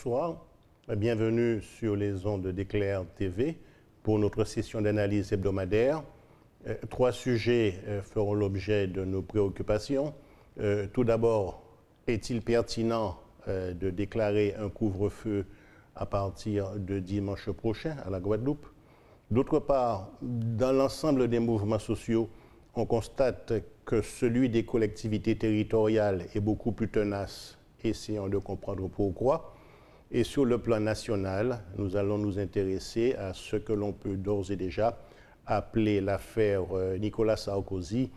bonsoir. Bienvenue sur les ondes d'Éclair TV pour notre session d'analyse hebdomadaire. Trois sujets feront l'objet de nos préoccupations. Tout d'abord, est-il pertinent de déclarer un couvre-feu à partir de dimanche prochain à la Guadeloupe? D'autre part, dans l'ensemble des mouvements sociaux, on constate que celui des collectivités territoriales est beaucoup plus tenace. Essayons de comprendre pourquoi. Et sur le plan national, nous allons nous intéresser à ce que l'on peut d'ores et déjà appeler l'affaire Nicolas Sarkozy,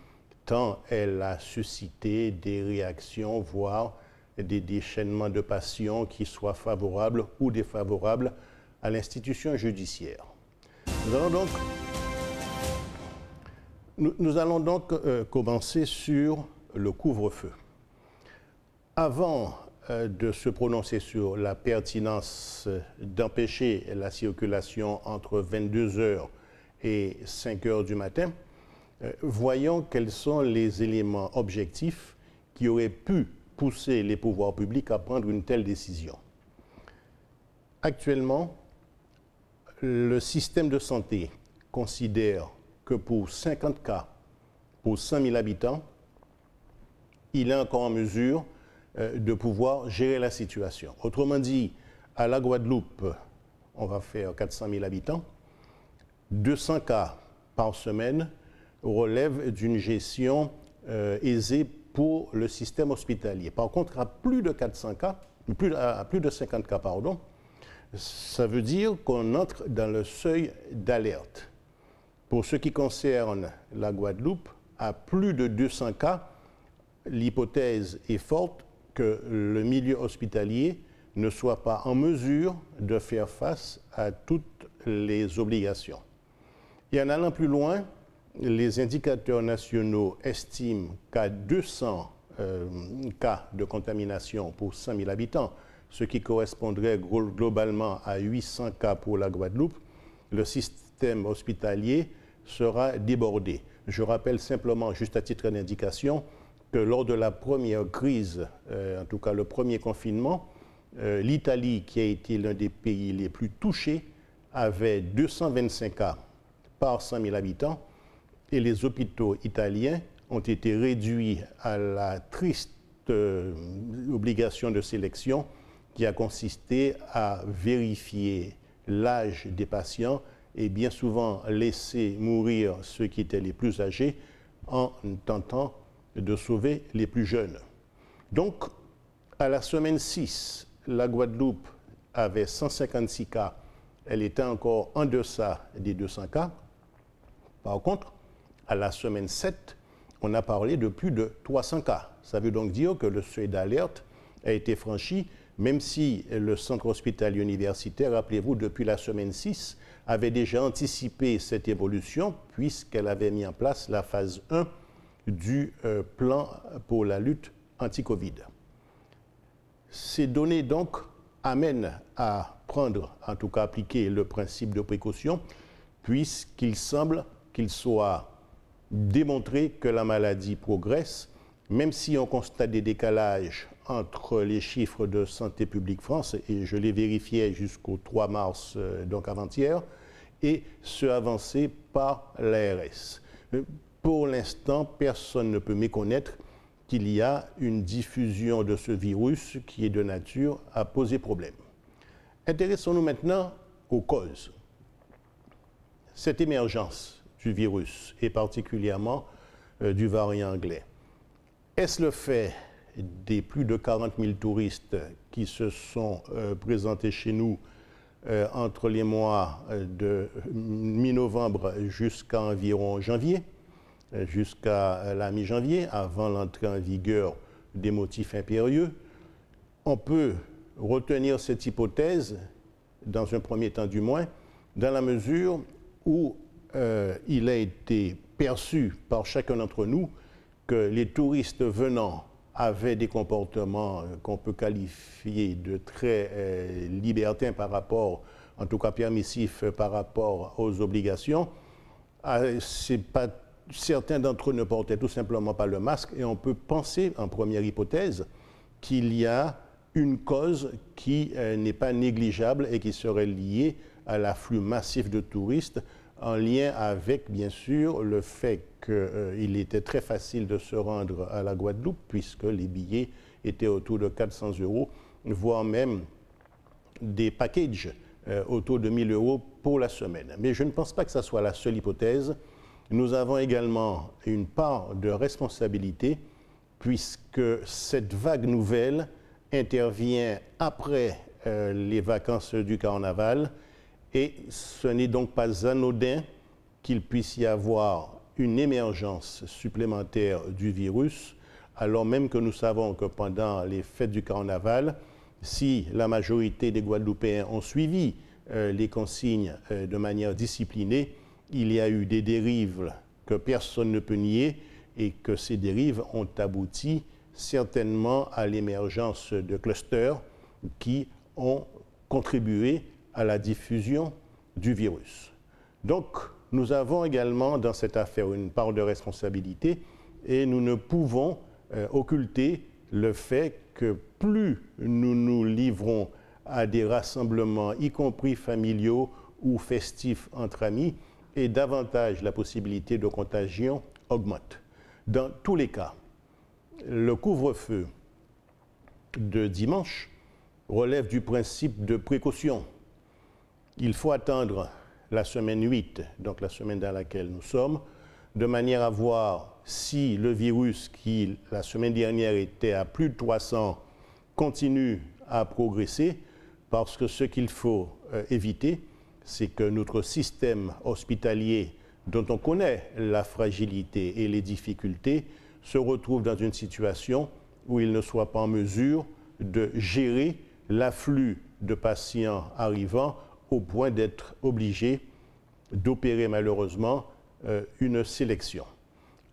tant elle a suscité des réactions, voire des déchaînements de passion qui soient favorables ou défavorables à l'institution judiciaire. Nous allons donc commencer sur le couvre-feu. Avant de se prononcer sur la pertinence d'empêcher la circulation entre 22 h et 5 h du matin, voyons quels sont les éléments objectifs qui auraient pu pousser les pouvoirs publics à prendre une telle décision. Actuellement, le système de santé considère que pour 50 cas, pour 100 000 habitants, il est encore en mesure de pouvoir gérer la situation. Autrement dit, à la Guadeloupe, on va faire 400 000 habitants, 200 cas par semaine relèvent d'une gestion aisée pour le système hospitalier. Par contre, à plus de 400 cas, à plus de 50 cas, pardon, ça veut dire qu'on entre dans le seuil d'alerte. Pour ce qui concerne la Guadeloupe, à plus de 200 cas, l'hypothèse est forte que le milieu hospitalier ne soit pas en mesure de faire face à toutes les obligations. Et en allant plus loin, les indicateurs nationaux estiment qu'à 200 cas de contamination pour 100 000 habitants, ce qui correspondrait globalement à 800 cas pour la Guadeloupe, le système hospitalier sera débordé. Je rappelle simplement, juste à titre d'indication, que lors de la première crise, en tout cas le premier confinement, l'Italie, qui a été l'un des pays les plus touchés, avait 225 cas par 100 000 habitants et les hôpitaux italiens ont été réduits à la triste obligation de sélection qui a consisté à vérifier l'âge des patients et bien souvent laisser mourir ceux qui étaient les plus âgés en tentant de sauver les plus jeunes. Donc, à la semaine 6, la Guadeloupe avait 156 cas. Elle était encore en deçà des 200 cas. Par contre, à la semaine 7, on a parlé de plus de 300 cas. Ça veut donc dire que le seuil d'alerte a été franchi, même si le centre hospitalier universitaire, rappelez-vous, depuis la semaine 6, avait déjà anticipé cette évolution puisqu'elle avait mis en place la phase 1 du plan pour la lutte anti-Covid. Ces données donc amènent à prendre, en tout cas appliquer le principe de précaution, puisqu'il semble qu'il soit démontré que la maladie progresse, même si on constate des décalages entre les chiffres de Santé publique France, et je les vérifiais jusqu'au 3 mars, donc avant-hier, et ceux avancés par l'ARS. Pour l'instant, personne ne peut méconnaître qu'il y a une diffusion de ce virus qui est de nature à poser problème. Intéressons-nous maintenant aux causes. Cette émergence du virus, et particulièrement du variant anglais, est-ce le fait des plus de 40 000 touristes qui se sont présentés chez nous entre les mois de mi-novembre jusqu'à environ janvier, jusqu'à la mi-janvier, avant l'entrée en vigueur des motifs impérieux? On peut retenir cette hypothèse, dans un premier temps du moins, dans la mesure où il a été perçu par chacun d'entre nous que les touristes venant avaient des comportements qu'on peut qualifier de très libertins par rapport, en tout cas permissifs par rapport aux obligations. Certains d'entre eux ne portaient tout simplement pas le masque et on peut penser, en première hypothèse, qu'il y a une cause qui n'est pas négligeable et qui serait liée à l'afflux massif de touristes, en lien avec, bien sûr, le fait qu'il était très facile de se rendre à la Guadeloupe, puisque les billets étaient autour de 400 €, voire même des packages autour de 1 000 € pour la semaine. Mais je ne pense pas que ce soit la seule hypothèse. Nous avons également une part de responsabilité, puisque cette vague nouvelle intervient après les vacances du carnaval, et ce n'est donc pas anodin qu'il puisse y avoir une émergence supplémentaire du virus, alors même que nous savons que pendant les fêtes du carnaval, si la majorité des Guadeloupéens ont suivi les consignes de manière disciplinée, il y a eu des dérives que personne ne peut nier, et que ces dérives ont abouti certainement à l'émergence de clusters qui ont contribué à la diffusion du virus. Donc, nous avons également dans cette affaire une part de responsabilité, et nous ne pouvons occulter le fait que plus nous nous livrons à des rassemblements, y compris familiaux ou festifs entre amis, et davantage la possibilité de contagion augmente. Dans tous les cas, le couvre-feu de dimanche relève du principe de précaution. Il faut attendre la semaine 8, donc la semaine dans laquelle nous sommes, de manière à voir si le virus qui, la semaine dernière, était à plus de 300, continue à progresser, parce que ce qu'il faut éviter, c'est que notre système hospitalier, dont on connaît la fragilité et les difficultés, se retrouve dans une situation où il ne soit pas en mesure de gérer l'afflux de patients arrivant au point d'être obligé d'opérer malheureusement une sélection.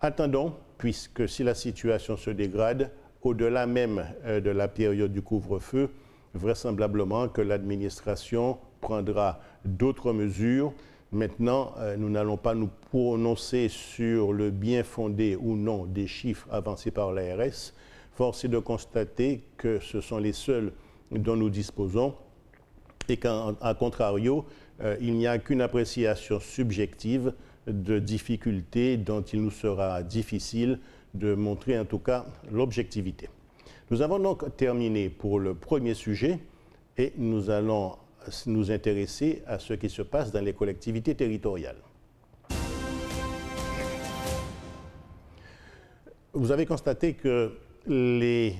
Attendons, puisque si la situation se dégrade, au-delà même de la période du couvre-feu, vraisemblablement que l'administration prendra d'autres mesures. Maintenant, nous n'allons pas nous prononcer sur le bien fondé ou non des chiffres avancés par l'ARS. Force est de constater que ce sont les seuls dont nous disposons, et qu'à contrario, il n'y a qu'une appréciation subjective de difficultés dont il nous sera difficile de montrer en tout cas l'objectivité. Nous avons donc terminé pour le premier sujet, et nous allons nous intéresser à ce qui se passe dans les collectivités territoriales. Vous avez constaté que les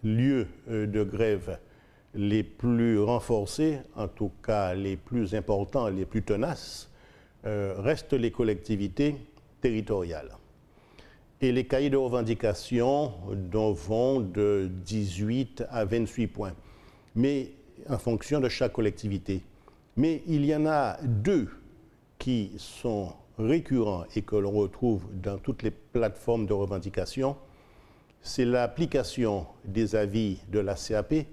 lieux de grève les plus renforcés, en tout cas les plus importants, les plus tenaces, restent les collectivités territoriales. Et les cahiers de revendication vont de 18 à 28 points, mais en fonction de chaque collectivité. Mais il y en a deux qui sont récurrents et que l'on retrouve dans toutes les plateformes de revendication. C'est l'application des avis de la CAP,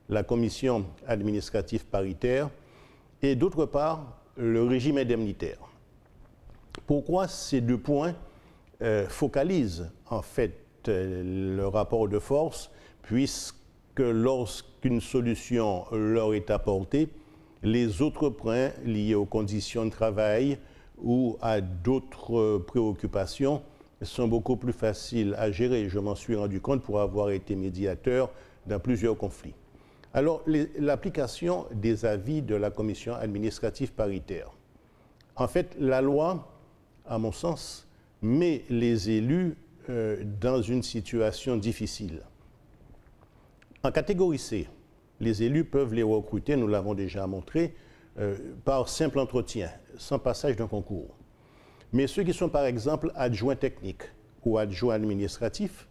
la commission administrative paritaire, et d'autre part, le régime indemnitaire. Pourquoi ces deux points focalisent en fait le rapport de force, puisque lorsqu'une solution leur est apportée, les autres points liés aux conditions de travail ou à d'autres préoccupations sont beaucoup plus faciles à gérer. Je m'en suis rendu compte pour avoir été médiateur dans plusieurs conflits. Alors, l'application des avis de la commission administrative paritaire. En fait, la loi, à mon sens, met les élus dans une situation difficile. En catégorie C, les élus peuvent les recruter, nous l'avons déjà montré, par simple entretien, sans passage d'un concours. Mais ceux qui sont par exemple adjoints techniques ou adjoints administratifs,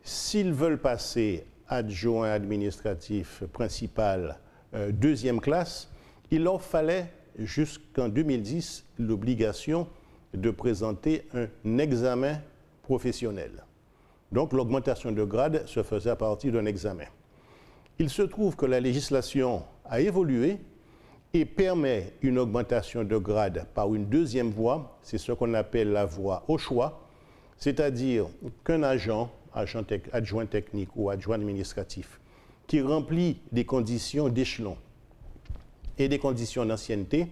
s'ils veulent passer adjoint administratif principal deuxième classe, il leur fallait jusqu'en 2010 l'obligation de présenter un examen professionnel. Donc l'augmentation de grade se faisait à partir d'un examen. Il se trouve que la législation a évolué et permet une augmentation de grade par une deuxième voie, c'est ce qu'on appelle la voie au choix, c'est-à-dire qu'un adjoint technique ou adjoint administratif qui remplit des conditions d'échelon et des conditions d'ancienneté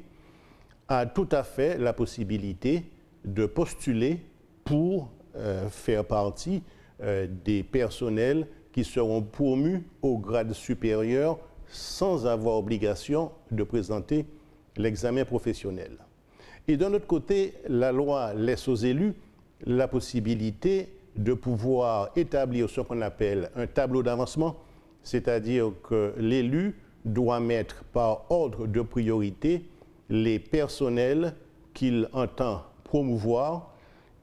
a tout à fait la possibilité de postuler pour faire partie des personnels qui seront promus au grade supérieur sans avoir obligation de présenter l'examen professionnel. Et d'un autre côté, la loi laisse aux élus la possibilité de pouvoir établir ce qu'on appelle un tableau d'avancement, c'est-à-dire que l'élu doit mettre par ordre de priorité les personnels qu'il entend promouvoir.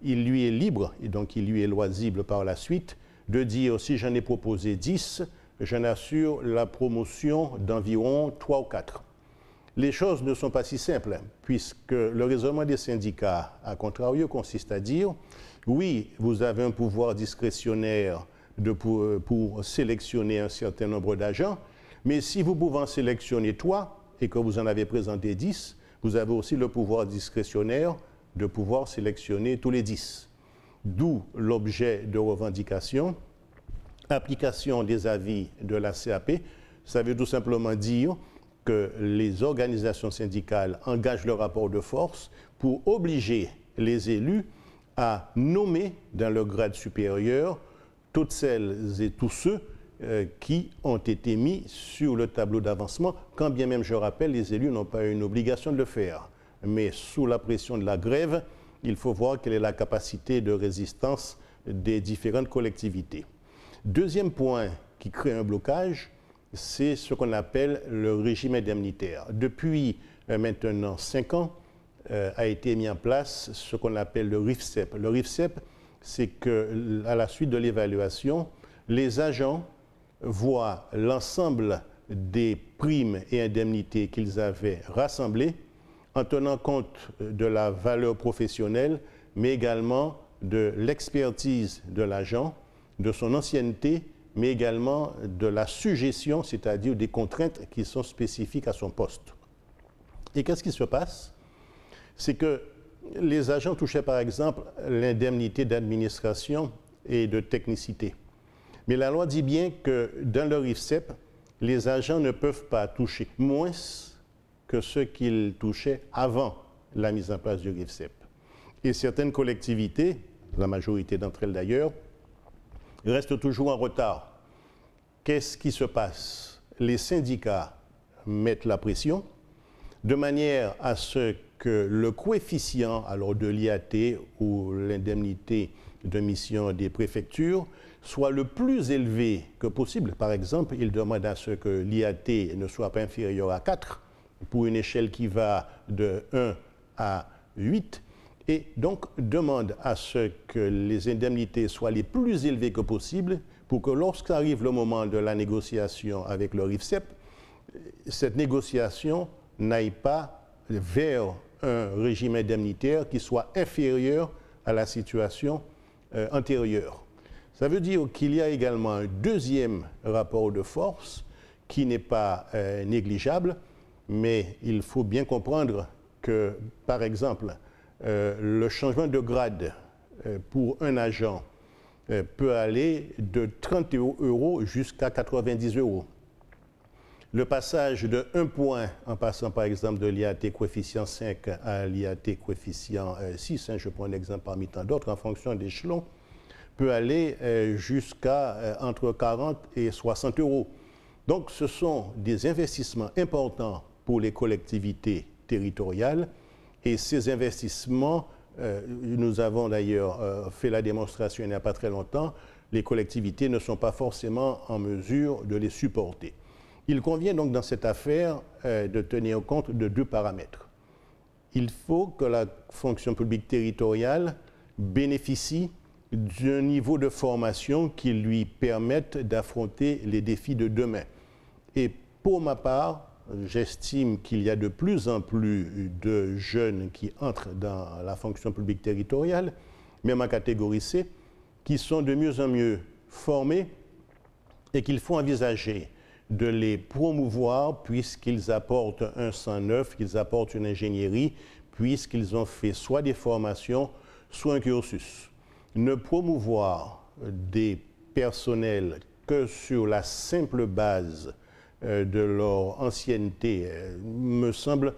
Il lui est libre, et donc il lui est loisible par la suite, de dire si j'en ai proposé 10, j'en assure la promotion d'environ 3 ou 4. Les choses ne sont pas si simples, puisque le raisonnement des syndicats, à contrario, consiste à dire oui, vous avez un pouvoir discrétionnaire pour sélectionner un certain nombre d'agents, mais si vous pouvez en sélectionner 3 et que vous en avez présenté 10, vous avez aussi le pouvoir discrétionnaire de pouvoir sélectionner tous les 10. D'où l'objet de revendication, application des avis de la CAP. Ça veut tout simplement dire que les organisations syndicales engagent le rapport de force pour obliger les élus à nommer dans le grade supérieur toutes celles et tous ceux qui ont été mis sur le tableau d'avancement, quand bien même, je rappelle, les élus n'ont pas une obligation de le faire. Mais sous la pression de la grève, il faut voir quelle est la capacité de résistance des différentes collectivités. Deuxième point qui crée un blocage, c'est ce qu'on appelle le régime indemnitaire. Depuis maintenant 5 ans, a été mis en place ce qu'on appelle le RIFSEP. Le RIFSEP, c'est qu'à la suite de l'évaluation, les agents voient l'ensemble des primes et indemnités qu'ils avaient rassemblées en tenant compte de la valeur professionnelle, mais également de l'expertise de l'agent, de son ancienneté, mais également de la sujétion, c'est-à-dire des contraintes qui sont spécifiques à son poste. Et qu'est-ce qui se passe? C'est que les agents touchaient par exemple l'indemnité d'administration et de technicité. Mais la loi dit bien que dans le RIFSEP, les agents ne peuvent pas toucher moins que ce qu'ils touchaient avant la mise en place du RIFSEP. Et certaines collectivités, la majorité d'entre elles d'ailleurs, restent toujours en retard. Qu'est-ce qui se passe? Les syndicats mettent la pression de manière à ce que le coefficient alors de l'IAT ou l'indemnité de mission des préfectures soit le plus élevé que possible. Par exemple, ils demandent à ce que l'IAT ne soit pas inférieur à 4 pour une échelle qui va de 1 à 8 et donc demandent à ce que les indemnités soient les plus élevées que possible pour que lorsqu'arrive le moment de la négociation avec le RIFSEP, cette négociation n'aille pas vers un régime indemnitaire qui soit inférieur à la situation antérieure. Ça veut dire qu'il y a également un deuxième rapport de force qui n'est pas négligeable, mais il faut bien comprendre que, par exemple, le changement de grade pour un agent peut aller de 30 € jusqu'à 90 €. Le passage de 1 point, en passant par exemple de l'IAT coefficient 5 à l'IAT coefficient 6, je prends un exemple parmi tant d'autres, en fonction d'échelon, peut aller jusqu'à entre 40 et 60 €. Donc ce sont des investissements importants pour les collectivités territoriales et ces investissements, nous avons d'ailleurs fait la démonstration il n'y a pas très longtemps, les collectivités ne sont pas forcément en mesure de les supporter. Il convient donc dans cette affaire de tenir compte de 2 paramètres. Il faut que la fonction publique territoriale bénéficie d'un niveau de formation qui lui permette d'affronter les défis de demain. Et pour ma part, j'estime qu'il y a de plus en plus de jeunes qui entrent dans la fonction publique territoriale, même en catégorie C, qui sont de mieux en mieux formés et qu'il faut envisager de les promouvoir puisqu'ils apportent un sang neuf, qu'ils apportent une ingénierie, puisqu'ils ont fait soit des formations, soit un cursus. Ne promouvoir des personnels que sur la simple base de leur ancienneté, me semble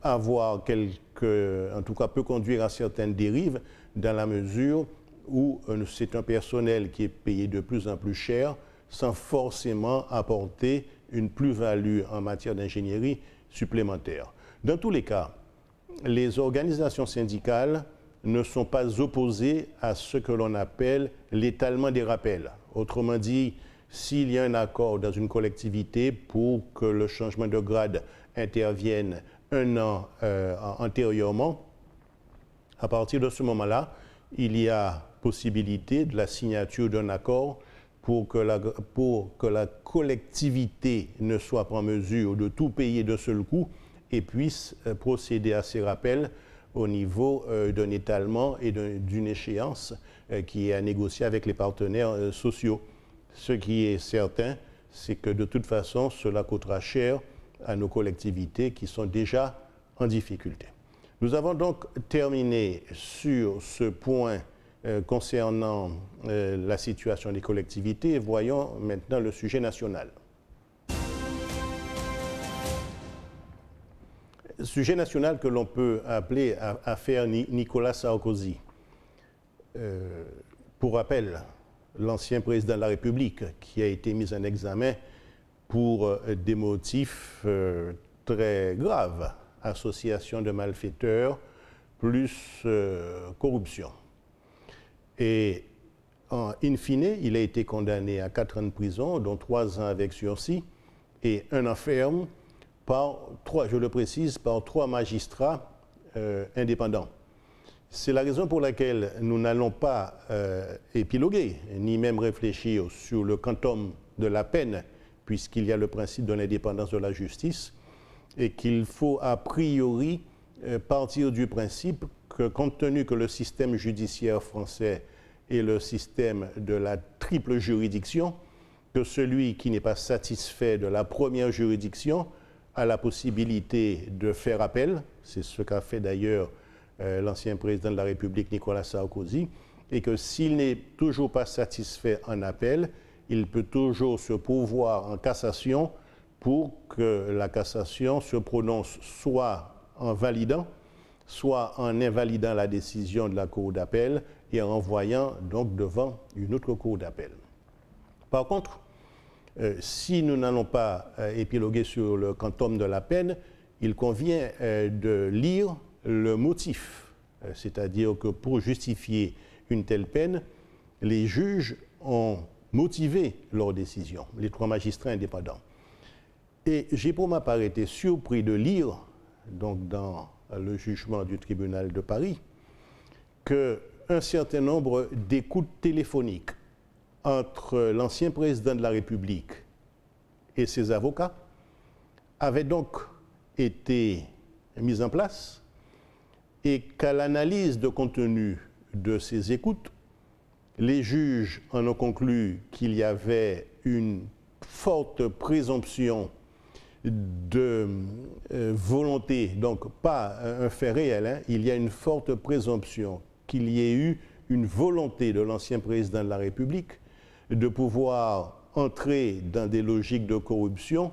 avoir en tout cas peut conduire à certaines dérives dans la mesure où c'est un personnel qui est payé de plus en plus cher sans forcément apporter une plus-value en matière d'ingénierie supplémentaire. Dans tous les cas, les organisations syndicales ne sont pas opposées à ce que l'on appelle l'étalement des rappels. Autrement dit, s'il y a un accord dans une collectivité pour que le changement de grade intervienne un an antérieurement, à partir de ce moment-là, il y a possibilité de la signature d'un accord pour que la collectivité ne soit pas en mesure de tout payer de seul coup et puisse procéder à ces rappels au niveau d'un étalement et d'une échéance qui est à négocier avec les partenaires sociaux. Ce qui est certain, c'est que de toute façon, cela coûtera cher à nos collectivités qui sont déjà en difficulté. Nous avons donc terminé sur ce point concernant la situation des collectivités. Voyons maintenant le sujet national. Sujet national que l'on peut appeler affaire Nicolas Sarkozy. Pour rappel, l'ancien président de la République qui a été mis en examen pour des motifs très graves, association de malfaiteurs plus corruption. Et in fine, il a été condamné à 4 ans de prison, dont 3 ans avec sursis et 1 an ferme par 3, je le précise, par 3 magistrats indépendants. C'est la raison pour laquelle nous n'allons pas épiloguer, ni même réfléchir sur le quantum de la peine, puisqu'il y a le principe de l'indépendance de la justice, et qu'il faut a priori partir du principe que, compte tenu que le système judiciaire français est le système de la triple juridiction, que celui qui n'est pas satisfait de la première juridiction a la possibilité de faire appel, c'est ce qu'a fait d'ailleurs l'ancien président de la République Nicolas Sarkozy, et que s'il n'est toujours pas satisfait en appel, il peut toujours se pourvoir en cassation pour que la cassation se prononce soit en validant, soit en invalidant la décision de la Cour d'appel et en renvoyant donc devant une autre Cour d'appel. Par contre, si nous n'allons pas épiloguer sur le quantum de la peine, il convient de lire le motif, c'est-à-dire que pour justifier une telle peine, les juges ont motivé leur décision, les 3 magistrats indépendants. Et j'ai pour ma part été surpris de lire, donc dans le jugement du tribunal de Paris, qu'un certain nombre d'écoutes téléphoniques entre l'ancien président de la République et ses avocats avaient donc été mises en place et qu'à l'analyse de contenu de ces écoutes, les juges en ont conclu qu'il y avait une forte présomption de volonté, donc pas un fait réel, hein, il y a une forte présomption qu'il y ait eu une volonté de l'ancien président de la République de pouvoir entrer dans des logiques de corruption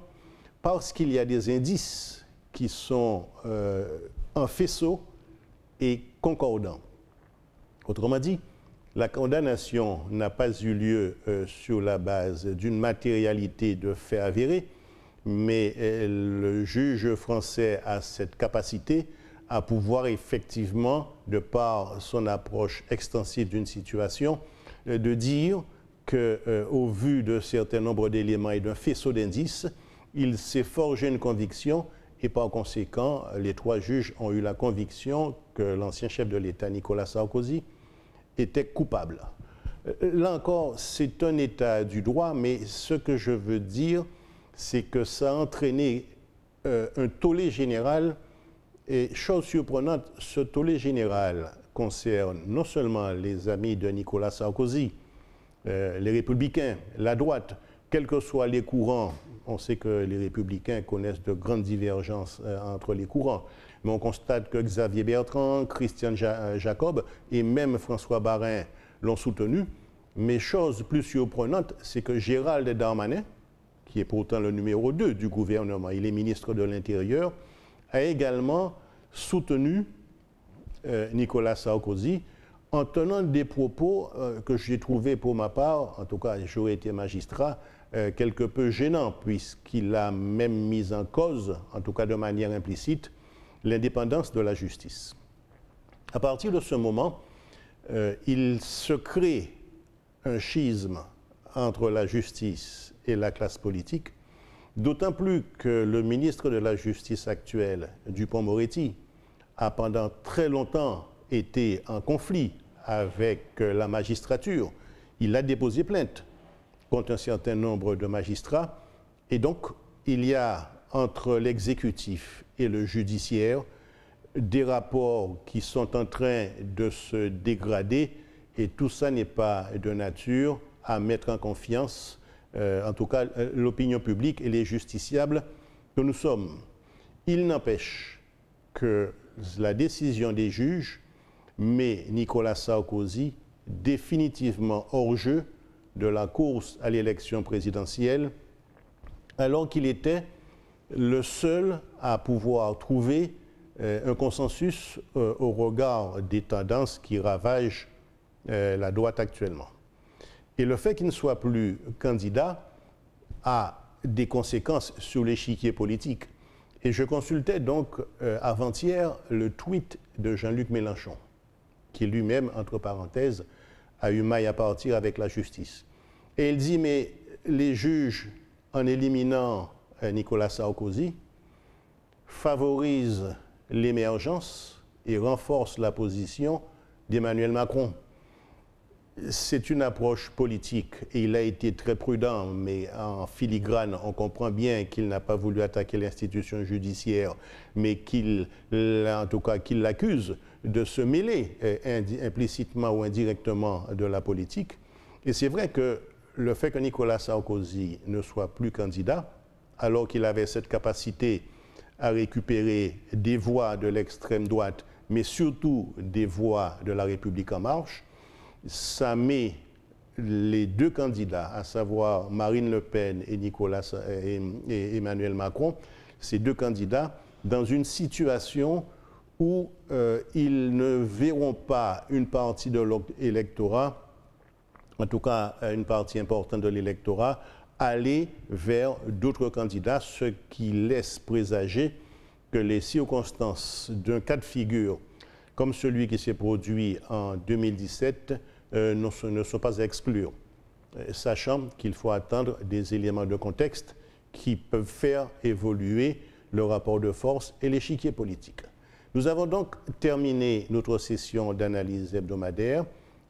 parce qu'il y a des indices qui sont en faisceau et concordants. Autrement dit, la condamnation n'a pas eu lieu sur la base d'une matérialité de faits avérés, mais le juge français a cette capacité à pouvoir effectivement, de par son approche extensive d'une situation, de dire qu'au vu de certain nombre d'éléments et d'un faisceau d'indices, il s'est forgé une conviction et par conséquent, les 3 juges ont eu la conviction que l'ancien chef de l'État, Nicolas Sarkozy, était coupable. Là encore, c'est un état du droit, mais ce que je veux dire, c'est que ça a entraîné un tollé général. Et chose surprenante, ce tollé général concerne non seulement les amis de Nicolas Sarkozy, les républicains, la droite, quels que soient les courants. On sait que les républicains connaissent de grandes divergences entre les courants, mais on constate que Xavier Bertrand, Christian Jacob et même François Barin l'ont soutenu. Mais chose plus surprenante, c'est que Gérald Darmanin, qui est pourtant le numéro 2 du gouvernement, il est ministre de l'Intérieur, a également soutenu Nicolas Sarkozy en tenant des propos que j'ai trouvés pour ma part, en tout cas j'aurais été magistrat, quelque peu gênants, puisqu'il a même mis en cause, en tout cas de manière implicite, l'indépendance de la justice. À partir de ce moment, il se crée un schisme entre la justice et la classe politique, d'autant plus que le ministre de la Justice actuel, Dupond-Moretti, a pendant très longtemps été en conflit avec la magistrature. Il a déposé plainte contre un certain nombre de magistrats. Et donc, il y a entre l'exécutif et le judiciaire des rapports qui sont en train de se dégrader, et tout ça n'est pas de nature à mettre en confiance, en tout cas, l'opinion publique et les justiciables que nous sommes. Il n'empêche que la décision des juges met Nicolas Sarkozy définitivement hors jeu de la course à l'élection présidentielle, alors qu'il était le seul à pouvoir trouver un consensus au regard des tendances qui ravagent la droite actuellement. Et le fait qu'il ne soit plus candidat a des conséquences sur l'échiquier politique. Et je consultais donc avant-hier le tweet de Jean-Luc Mélenchon, qui lui-même, entre parenthèses, a eu maille à partir avec la justice. Et il dit, mais les juges, en éliminant Nicolas Sarkozy, favorisent l'émergence et renforcent la position d'Emmanuel Macron. C'est une approche politique et il a été très prudent, mais en filigrane, on comprend bien qu'il n'a pas voulu attaquer l'institution judiciaire, mais en tout cas, qu'il l'accuse de se mêler implicitement ou indirectement de la politique. Et c'est vrai que le fait que Nicolas Sarkozy ne soit plus candidat, alors qu'il avait cette capacité à récupérer des voix de l'extrême droite, mais surtout des voix de la République en marche, ça met les deux candidats, à savoir Marine Le Pen et Emmanuel Macron, ces deux candidats, dans une situation où ils ne verront pas une partie de l'électorat, en tout cas une partie importante de l'électorat, aller vers d'autres candidats, ce qui laisse présager que les circonstances d'un cas de figure comme celui qui s'est produit en 2017 ne sont pas à exclure, sachant qu'il faut attendre des éléments de contexte qui peuvent faire évoluer le rapport de force et l'échiquier politique. Nous avons donc terminé notre session d'analyse hebdomadaire.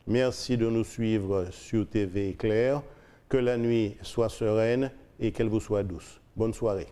Merci de nous suivre sur TV Éclair. Que la nuit soit sereine et qu'elle vous soit douce. Bonne soirée.